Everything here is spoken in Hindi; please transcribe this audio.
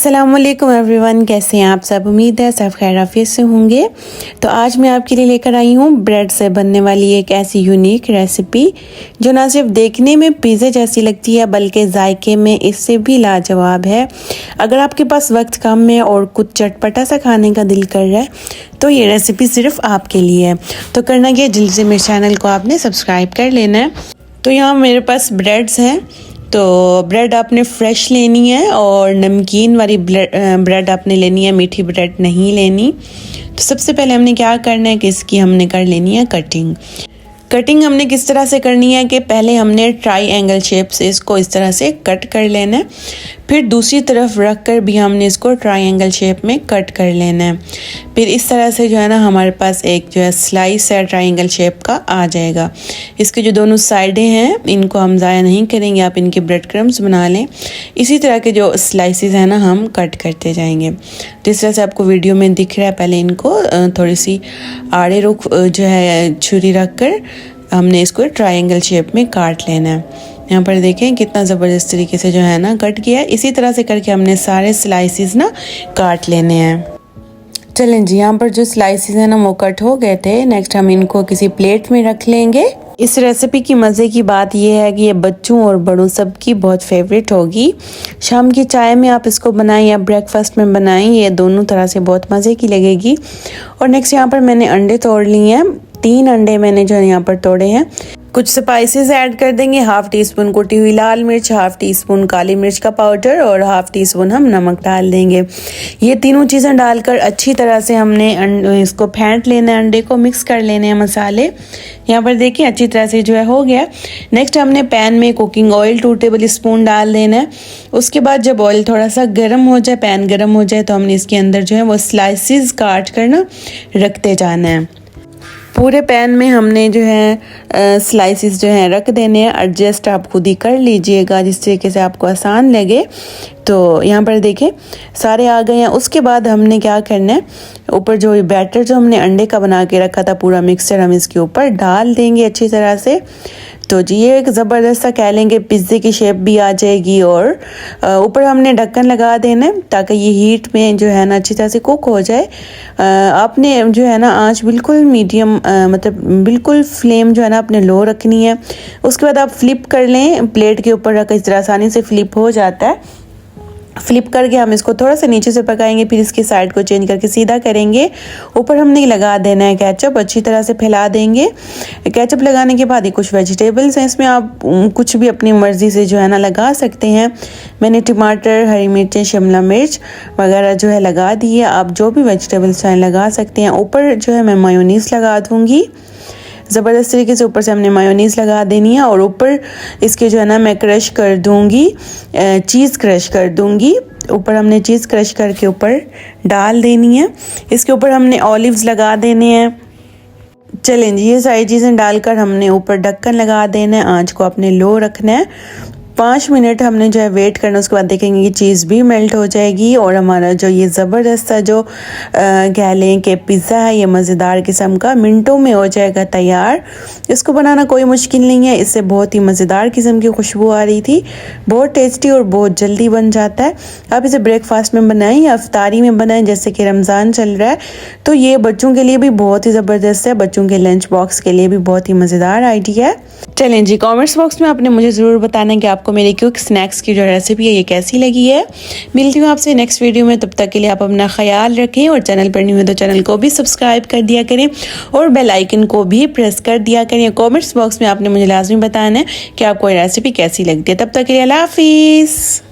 अस्सलामुअलैकुम एवरीवन, कैसे हैं आप सब। उम्मीद है सब खैर आफियत से होंगे। तो आज मैं आपके लिए लेकर आई हूँ ब्रेड से बनने वाली एक ऐसी यूनिक रेसिपी जो ना सिर्फ देखने में पिज़्ज़ा जैसी लगती है बल्कि जायके में इससे भी लाजवाब है। अगर आपके पास वक्त कम है और कुछ चटपटा सा खाने का दिल कर रहा है तो ये रेसिपी सिर्फ आपके लिए है। तो करना क्या, जल्दी से मेरे चैनल को आपने सब्सक्राइब कर लेना है। तो यहाँ मेरे पास ब्रेड्स हैं, तो ब्रेड आपने फ्रेश लेनी है और नमकीन वाली ब्रेड आपने लेनी है, मीठी ब्रेड नहीं लेनी। तो सबसे पहले हमने क्या करना है कि इसकी हमने कर लेनी है कटिंग हमने किस तरह से करनी है कि पहले हमने ट्रायंगल शेप से इसको इस तरह से कट कर लेना है, फिर दूसरी तरफ रख कर भी हमने इसको ट्रायंगल शेप में कट कर लेना है। फिर इस तरह से जो है ना हमारे पास एक जो है स्लाइस है ट्रायंगल शेप का आ जाएगा। इसके जो दोनों साइडें हैं इनको हम ज़ाया नहीं करेंगे, आप इनके ब्रेड क्रम्स बना लें। इसी तरह के जो स्लाइसेस हैं ना हम कट करते जाएंगे। तो इस तरह से आपको वीडियो में दिख रहा है। पहले इनको थोड़ी सी आड़े रुख जो है छुरी रख कर हमने इसको ट्रायंगल शेप में काट लेना है। यहाँ पर देखें कितना ज़बरदस्त तरीके से जो है ना कट किया है। इसी तरह से करके हमने सारे स्लाइसेस ना काट लेने हैं। चलें जी, यहाँ पर जो स्लाइसेस हैं ना वो कट हो गए थे। नेक्स्ट हम इनको किसी प्लेट में रख लेंगे। इस रेसिपी की मज़े की बात यह है कि ये बच्चों और बड़ों सबकी बहुत फेवरेट होगी। शाम की चाय में आप इसको बनाएं या ब्रेकफास्ट में बनाएं, ये दोनों तरह से बहुत मज़े की लगेगी। और नेक्स्ट यहाँ पर मैंने अंडे तोड़ लिए हैं। 3 अंडे मैंने जो है यहाँ पर तोड़े हैं। कुछ स्पाइसेस ऐड कर देंगे, हाफ़ टी स्पून कुटी हुई लाल मिर्च, हाफ़ टी स्पून काली मिर्च का पाउडर और हाफ़ टी स्पून हम नमक डाल देंगे। ये तीनों चीज़ें डालकर अच्छी तरह से हमने इसको फेंट लेना है, अंडे को मिक्स कर लेने हैं मसाले। यहाँ पर देखिए अच्छी तरह से जो है हो गया। नेक्स्ट हमने पैन में कुकिंग ऑयल 2 टेबल स्पून डाल देना है। उसके बाद जब ऑयल थोड़ा सा गर्म हो जाए, पैन गर्म हो जाए, तो हमने इसके अंदर जो है वो स्लाइसिस काट कर ना रखते जाना है। पूरे पैन में हमने जो है स्लाइसेस जो हैं रख देने हैं। एडजस्ट आप खुद ही कर लीजिएगा जिस तरीके से आपको आसान लगे। तो यहाँ पर देखें सारे आ गए हैं। उसके बाद हमने क्या करना है, ऊपर जो बैटर जो हमने अंडे का बना के रखा था पूरा मिक्सचर हम इसके ऊपर डाल देंगे अच्छी तरह से। तो जी ये एक ज़बरदस्त सा कह लेंगे पिज़्ज़े की शेप भी आ जाएगी। और ऊपर हमने ढक्कन लगा देना है ताकि ये हीट में जो है ना अच्छी तरह से कुक हो जाए। आपने जो है ना आंच बिल्कुल मीडियम मतलब बिल्कुल फ्लेम जो है ना अपने लो रखनी है। उसके बाद आप फ्लिप कर लें, प्लेट के ऊपर रख, इस तरह आसानी से फ्लिप हो जाता है। फ्लिप करके हम इसको थोड़ा सा नीचे से पकाएंगे, फिर इसकी साइड को चेंज करके सीधा करेंगे। ऊपर हमने लगा देना है केचप, अच्छी तरह से फैला देंगे। केचप लगाने के बाद ये कुछ वेजिटेबल्स हैं, इसमें आप कुछ भी अपनी मर्ज़ी से जो है ना लगा सकते हैं। मैंने टमाटर, हरी मिर्चें, शिमला मिर्च वगैरह जो है लगा दी है। आप जो भी वेजिटेबल्स चाहें लगा सकते हैं। ऊपर जो है मैं मायोनीज़ लगा दूँगी। ज़बरदस्त तरीके से ऊपर से हमने मायोनीज़ लगा देनी है। और ऊपर इसके जो है ना मैं क्रश कर दूंगी, चीज़ क्रश कर दूंगी। ऊपर हमने चीज़ क्रश करके ऊपर डाल देनी है। इसके ऊपर हमने ऑलिव्स लगा देने हैं। चलें जी, ये सारी चीज़ें डालकर हमने ऊपर ढक्कन लगा देना है। आंच को अपने लो रखना है। 5 मिनट हमने जो है वेट करना। उसके बाद देखेंगे कि चीज़ भी मेल्ट हो जाएगी और हमारा जो ये ज़बरदस्त सा जो कह लें कि पिज़्ज़ा है ये मज़ेदार किस्म का मिनटों में हो जाएगा तैयार। इसको बनाना कोई मुश्किल नहीं है। इससे बहुत ही मज़ेदार किस्म की खुशबू आ रही थी। बहुत टेस्टी और बहुत जल्दी बन जाता है। आप इसे ब्रेकफास्ट में बनाएं या इफ्तारी में बनाएं, जैसे कि रमज़ान चल रहा है तो ये बच्चों के लिए भी बहुत ही ज़बरदस्त है। बच्चों के लंच बॉक्स के लिए भी बहुत ही मज़ेदार आइडिया है। चलें जी, कमेंट्स बॉक्स में आपने मुझे ज़रूर बताना है कि आपको मेरी क्विक स्नैक्स की जो रेसिपी है ये कैसी लगी है। मिलती हूँ आपसे नेक्स्ट वीडियो में। तब तक के लिए आप अपना ख्याल रखें और चैनल पर न्यू है तो चैनल को भी सब्सक्राइब कर दिया करें और बेल आइकन को भी प्रेस कर दिया करें। कमेंट्स बॉक्स में आपने मुझे लाजमी बताना है कि आपको ये रेसिपी कैसी लगती है। तब तक के लिए अल्लाह हाफिज़।